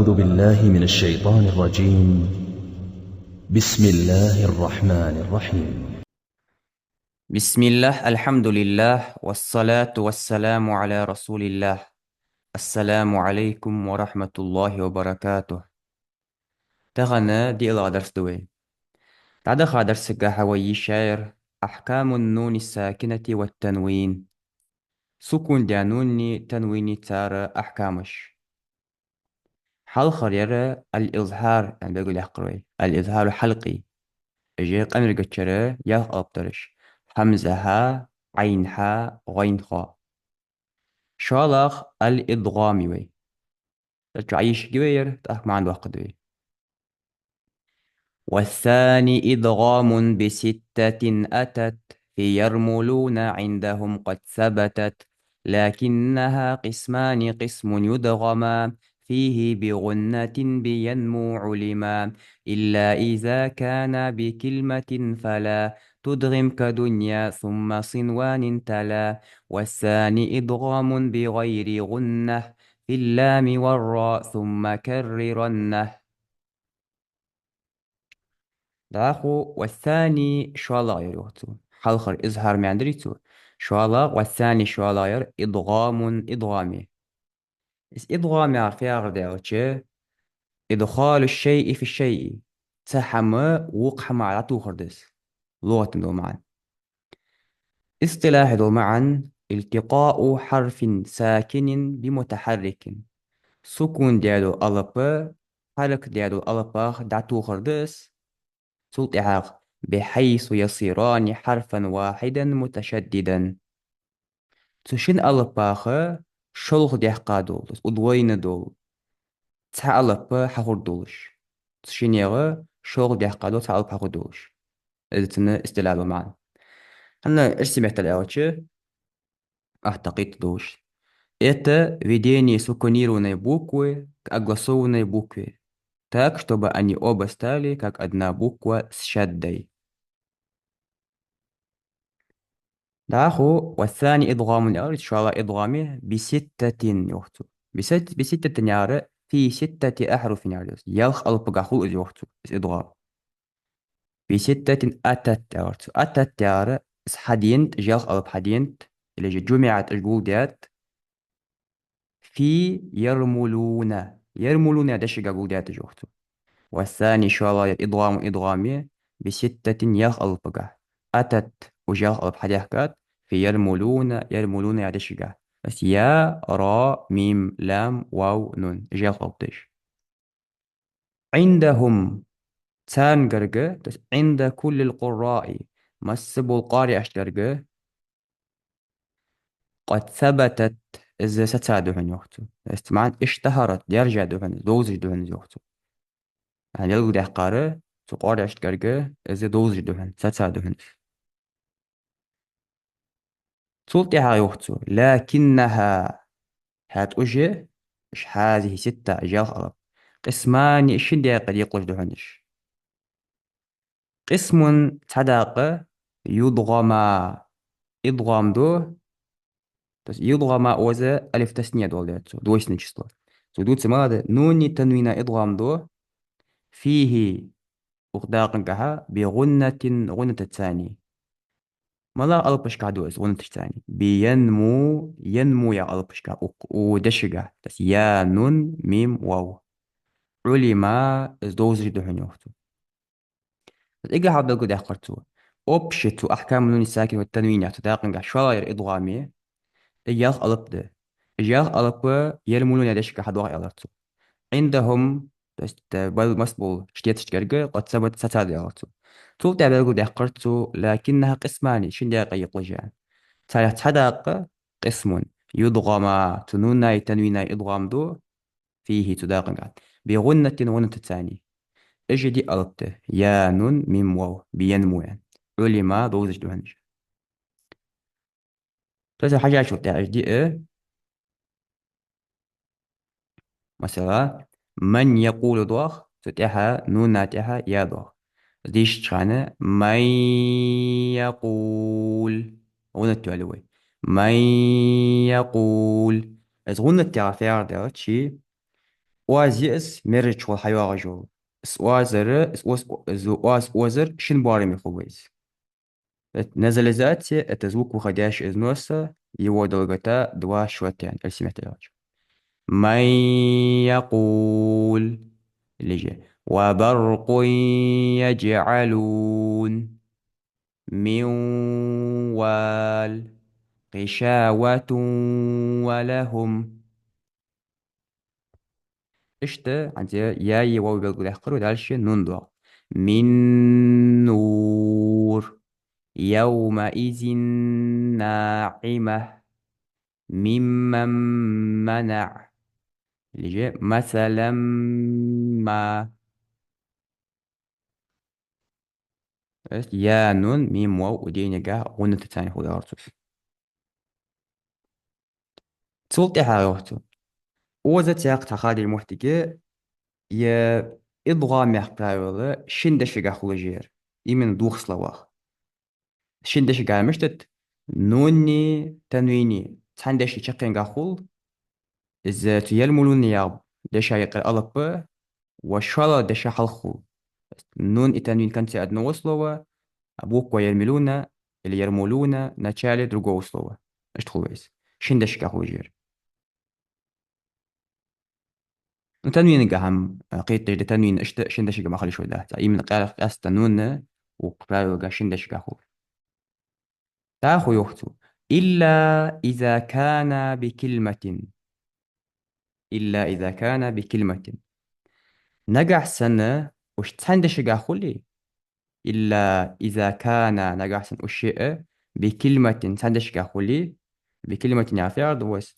أعوذ بالله من الشيطان الرجيم. بسم الله الرحمن الرحيم. بسم الله الحمد لله والصلاة والسلام على رسول الله. السلام عليكم ورحمة الله وبركاته. تغنى دي إلى درس دوي. تعدخ درس حوي شاعر أحكام النون الساكنة والتنوين. سكون دانوني تنويني تار أحكامش. حال خريرة الإظهار يعني بيقول يحقروي الإظهار حلقي. إجي قمر قتشرة يا أبطرش حمزة ها عين ها غين خا شالخ الإدغامي وي تعيش جوير تأخ معن وقت وي. والثاني إدغام بستة أتت في يرملون عندهم قد ثبتت لكنها قسمان قسم يدغما فيه بغنة بينمو علما إلا إذا كان بكلمة فلا تدغم كدنيا ثم صنوان تلا. والثاني إدغام بغير غنة في اللام والراء ثم كررنه. داخو والثاني شوالاير يوتو حلخر إظهار ماندريتو شوالا والثاني شوالاير إدغام إدغامي. إس إدغامي عرفيا غرداوتش إدخال الشيء في الشيء تحمى وقحمى على توخردس لغة دو معا. اصطلاح دو معا التقاء حرف ساكن بمتحرك سكون ديالو ألب حرك ديالو ألباخ دعتو خردس صوت إعاق بحيث يصيران حرفا واحدا متشددا. تشين ألباخ شلخ ديحقا دول أدوين دول تسع ألبا حقور دولش تشين يغا شلخ ديحقا دول تسع ألبا حقور دولش. إذا تنا استلالو معنا أنا ارسم احتلاوتش أعتقد دوش إتا فيديني سكونيرو بوكوي كأغلصو بوكوي так, чтобы они оба стали как одна буква с шаддой. داخو والثاني إضغام الأرض إن شاء الله إضغامه بستة يوختو بستة نيارة في ستة أحرف نيارة يلخ ألبقاخو إذ يوختو إس إضغام بستة أتت يوختو أتت يارة إس حدينت جلخ ألب حدينت اللي جمعت الجول ديات في يرملون يرملون دشق جول ديات جوختو. والثاني إن شاء الله إضغام إضغامي بستة يلخ ألبقاه أتت وجلخ ألب حديحكات في يرملون يرملون يعني شجع بس يا را ميم لام واو نون جاء خلطش. عندهم تان قرقة بس عند كل القراء مسبوا القارئ أشترقة قد ثبتت إذا ستساعدهن يوختو استمعان اشتهرت يرجع دهن دوزج دهن يوختو يعني يلقوا ده قارئ تقارئ أشترقة إذا دوزج دهن ستساعدهن تلطيها يوختو لكنها هات أجي إش هذه ستة أجيال غلط. قسمان إشين دي قد يقلش دهنش قسم صداقة يضغما إضغام دو بس يضغما وزا ألف تسنية دولاتو دويس نجسلو سودوت سمادة نوني تنوين إضغام دو فيه أغداق كها بغنة غنة الثاني ملا ألبش كادوز غنة الثاني بينمو ينمو يا ألبش كا ودشقة بس يا نون ميم واو علما دوز دهن إيجا حابة قد أخرتو أبشتو أحكام النون الساكن والتنوين يعتداقن شواير إضغامي إياخ ألب ده إياخ ألب يرمونون يدشك حد واقع ألرتو عندهم بل مسبول شتيت شتكرقة قد ثبت ستاد ألرتو طول تعبير قد أخرتو لكنها قسماني شن دي قيق لجان تاريخ تحداق قسم يضغم تنونا تنوين إضغام دو فيه تداقن بغنة غنة الثاني ايش دي ألت يا نون ميم واو بينمو يعني علما دوزج دوهنج ثلاثة حاجة شو تعرف دي إيه مثلا من يقول ضخ تتحى نون ناتحة يا ضخ ديش تشانا من يقول غنى تعلوي من يقول إذ غنى تعرف يا شي واز يأس مرج والحيوان جو سوازر واز وزر شن باري مخويز نزل ذات التزوك وخداش إذ نوسا يودلغتا دوا شوتين السمتين من يقول اللي جاي وبرق يجعلون من وال غشاوة ولهم إشتا عندي ياي واو بيقول يحقر ودالش نون دوا من نور يومئذ ناعمة ممن منع اللي جاي مثلا ما يا نون ميم واو وديني جا غنة تاني هو يارتوس تسولتي حاجة وزت سياق تخادي المحتكي يا إضغام يحقاولا شندش خلجير إيمن دوخ سلواخ شندش مشتت نوني تنويني تندش تشقين غاخول إذا تيلملون ياب دشا يقر ألب وشالا دشا حلخول نون التنوين كانت أدنى وصلوا أبوك ويرملونا اللي يرملونا نتشالي درجو وصلوا إيش تقول بس شندش خلجير تنوين قهم قيت تجد تنوين اشت شندش ما خلي شوي ده اي من قال استنون وقراyo قا شندش قهو تاخو يختو إلا إذا كان بكلمة إلا إذا كان بكلمة نجح سنة وش تندش قهولي إلا إذا كان نجح سنة الشيء بكلمة تندش قهولي بكلمة يعفير دوس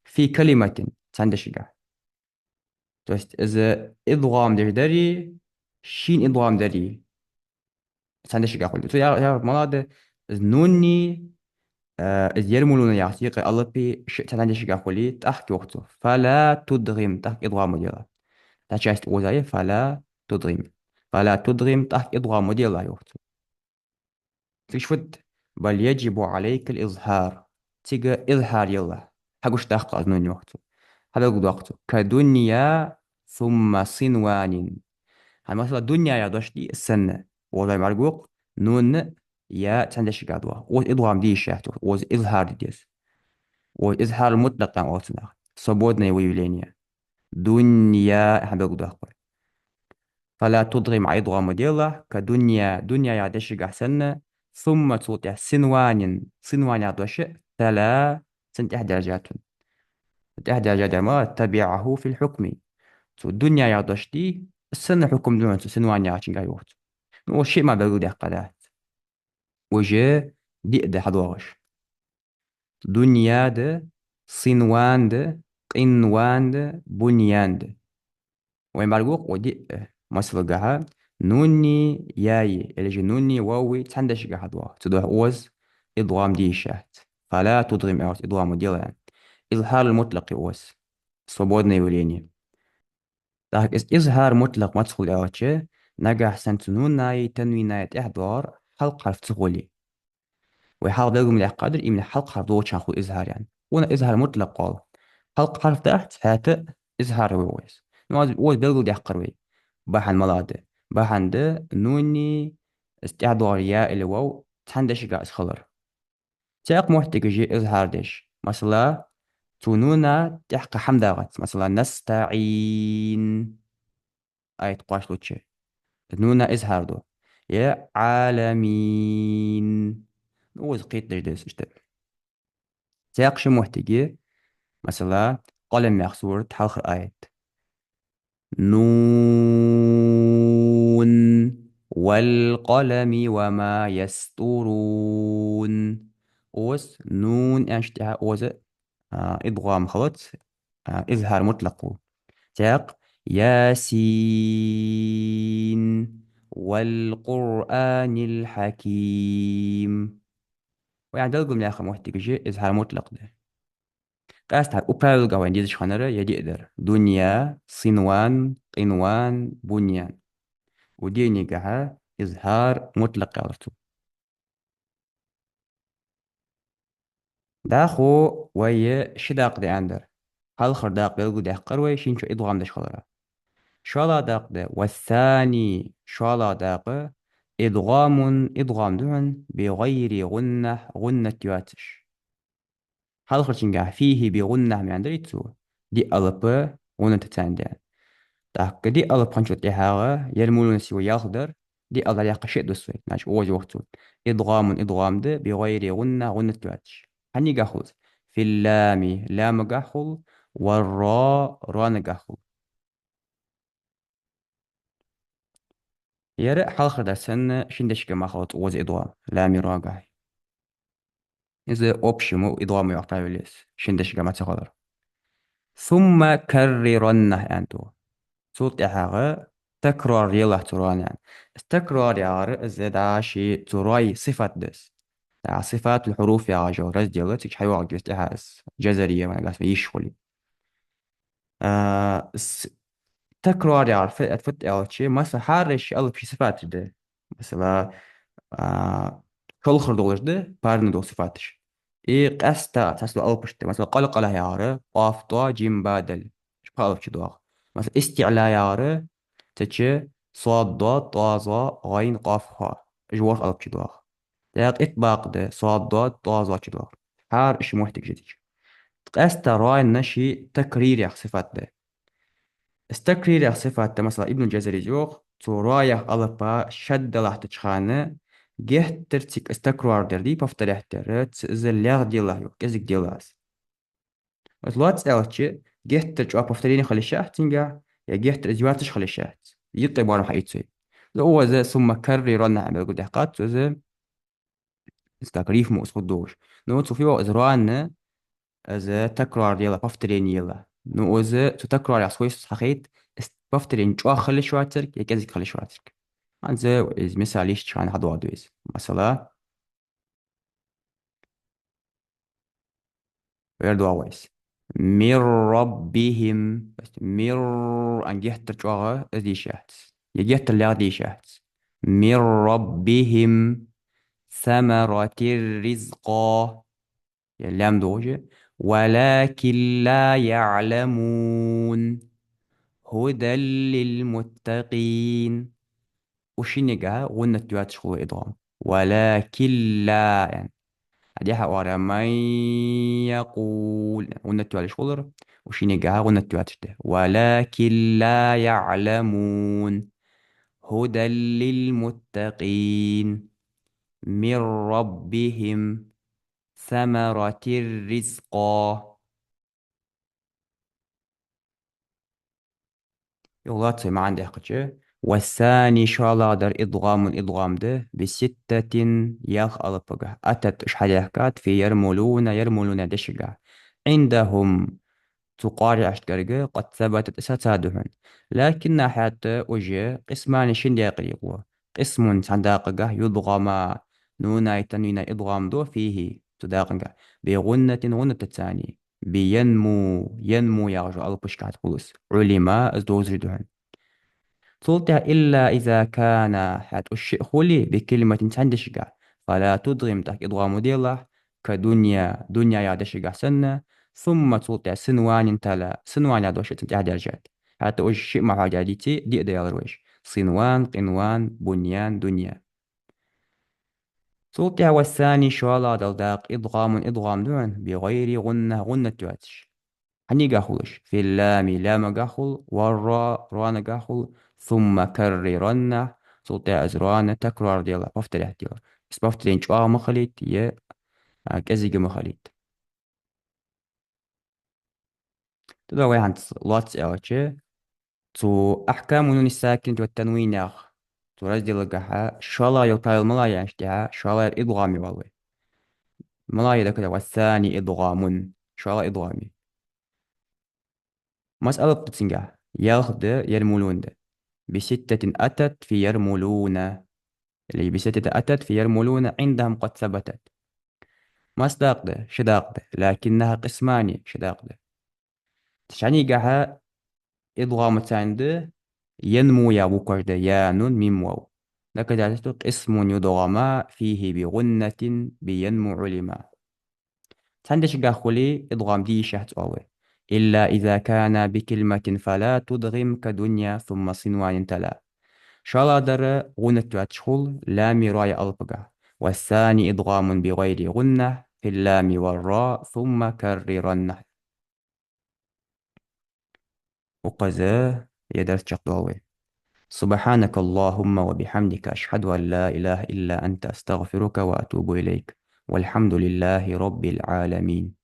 في كلمة تندش قه تو است إذا إضغام داري شين إضغام داري تندش قهولي تو يا مراد نوني يرملون يعطيك الله بي تندش قهولي تحكي وقته فلا تدغم تحك إضغام ديالها تشاست وزاي فلا تدغم تحك إضغام ديالها وقته تشفت بل يجب عليك الإظهار تيجا إظهار يلا حقوش تحق أذنون وقته هذا يقول وقته كدنيا ثم صنوان يعني مثلا دنيا يا دشتي السنة وضع مرقوق نون يا تندش قادوا وإضغام دي شهته وإظهار ديس وإظهار مطلق عن أوتنا صبودنا ويولينيا دنيا إحنا بقول أخبر فلا تضغم إضغام ديلا كدنيا يا دشق أحسن ثم توضع صنوان يا دش ثلا سنت إحدى درجات إحدى درجات ما تبعه في الحكم تو الدنيا يا دشتي السنة حكم دون سنوان يا عشان قايوت والشيء ما بقول قدات وجه دي ده حضورش دنيا ده صنوان ده قنوان ده بنيان ده وين بلغوق ودي مصر جها نوني ياي اللي جي نوني واوي تندش جها دوا تدوح اوز إضغام دي شهت فلا تضغم اوز إضغام ديلا يعني إظهار المطلق اوز صبودنا يوليني لكن إظهار مطلق ما تدخل اوتش نجح سنتنون ناي تنوينات إحضار حلق حرف تغولي ويحاول يلقم القدر من حلق حرف دو شانخو إظهار يعني ونا إظهار مطلق قال حلق حرف تحت هات إظهار ويوز نواز بيلقو دي قروي بحن ملاده بحن ده نوني استعدار يا الواو تندش قاس خلر تاق محتاج جي إظهار دش مثلا تونونا تحق حمدغت مثلا نستعين أي تقاش لوتشي نونا إظهار دو يا عالمين نوز قيت دش تاق شو محتاج مثلا قلم مخصور تحخر آيات نون والقلم وما يسطرون أوس نون أنشتها أوز إضغام خلط إظهار مطلق تاق ياسين والقرآن الحكيم ويعني دلقوا من آخر محتاج إظهار مطلق ده قاست أوبال قوان ديزش خانرة يدي إدر دنيا صنوان قنوان بنيان وديني قها إظهار مطلق على داخو وي شداق دي أندر halqır daq belgu daqqar ve şinço idğam daş qalara. Şala daqdı والثاني şala dağı idğamun idğamdun bi gayri gunnah gunnat yuatish. Halqır çinga fihi bi gunnah mi andritsu di alıpı gunnat tende. Daqqı di alıp qançot ihağı yermulun siwa yaxdır di ala yaqşet doswe naş oğuz waqtu. İdğamun idğamdı bi gayri gunnah gunnat yuatish. Hani gahuz fil lami lam gahul والراء را نجحول. يرى حلقة درسن شندش كما خلط وز إضوام لا مراجع إذا أوبشمو إضوام يعتبرليس شندش كما تقدر ثم كررنه أنتو صوت إحاغة تكرار يلا تران يعني استكرار يعرف إذا دا شيء تراي صفات دس دا صفات الحروف يا جو رز ديالت إيش حيوان جست إحاس جزرية ما قاس يشغلي آه تكرار يعرف فت أو شيء مثلا حارش ألف شي صفات ده مثلا كل دولجده بارن دو صفاتش قستا تسلو ألبشت مثلا قلق له يارı قافطا جيم بادل قالب دوغ مثلا استعلاء يارı تتش صاد ضاد طازا غين قاف خا جوار ألب دوغ داق إطباق ده صاد ضاد طازا دوغ حار إش محتك جديد قستا راين نشي تكرير يا صفات ده استكرير يا صفات مثلا ابن الجزري جوغ تو رايح ألبا شد لحت تشخانة جه ترتيك استكرار دردي بفترح ترت زل ديالله يو كزك ديالاس وطلعت سألتش جه ترجع بفتريني خلي شاحت تنجا يا جه ترجعتش خلي شاحت يطيب وانا حيتسوي لو هو ذا ثم كرر رنا عمل قد حقات ذا استكريف مو اسقدوش نو تو فيو ازران ذا تكرار ديالا بفتريني يلا نو ذا تكرار يا سويس حقيت بفترين جوا خلي شواتر يا كزك خلي شواتر عن ذا مثاليش شان حدو عدويز مثلا ويردو عويس من ربهم بس مر أن جهت ترجعها ذي شهت يجهت اللي ذي شهت من ربهم ثمرة الرزق اللام دوجة ولكن لا يعلمون هدى للمتقين وشينيجا غنة جوات شخو إضغام ولكن لا يعني هديها ورا من يقول غنة على شغل وشينيجا غنة جوات ولكن لا يعلمون هدى للمتقين من ربهم ثمرة الرزق. يغلط ما عندي حقتش والثاني شالا در إضغام ده بستة ياخ ألبقه أتت إش حديقات في يرملون دشقه عندهم تقارع أشترقه قد ثبتت ستادهن لكن حتى وجه قسمان شندي يقريقه قسم صنداقه يضغم نونا يتنوين إضغام دو فيه تداقنقه بغنة غنة الثاني ينمو يغجو ألبشكات خلص علماء ازدوزردهن صلتها إلا إذا كان حد الشيء خولي بكلمة تندشقة فلا تضغم تحت إضغام ديالله دنيا يا دشقة سنة ثم صلتها سنوان تلا سنوان يا دوشة تنتهي درجات حتى الشيء مع حاجاتي دي ديال رويش صنوان قنوان بنيان دنيا صلتها والثاني شوالا دلداق إضغام دون بغير غنة تواتش هني قاخلش في اللام لام قاخل والراء ران قاخل ثم كررن صوت أزران تكرار ديلا بفترح ديلا بس بفترين شوار مخليت يه كزيج مخليت تدوي عن لاتس أوتش تو أحكام نون الساكن والتنوين ياخ تو رجل القحا شالا يلقى الملايا اشتها شالا إضغامي والله ملايا ده كده والثاني إضغام شالا إضغامي مسألة بتسنجح ياخد يرمولون ده بستة أتت في يرملون اللي بستة أتت في يرملون عندهم قد ثبتت مصداق ده شداق ده لكنها قسمان شداق ده تشعني قها إضغام ده ينمو يا بوكر ده يا نون ميم واو لك ذلك اسم يضغم فيه بغنة بينمو علما تندش قا خلي إضغام دي شهت أوي إلا إذا كان بكلمة فلا تدغم كدنيا ثم صنوان تلا. شالادر غنة تشخل لام راي ألبقى، والثاني إدغام بغير غنة في اللام والراء ثم كررن. وقذا يدرس شقلاوي. سبحانك اللهم وبحمدك أشهد أن لا إله إلا أنت أستغفرك وأتوب إليك، والحمد لله رب العالمين.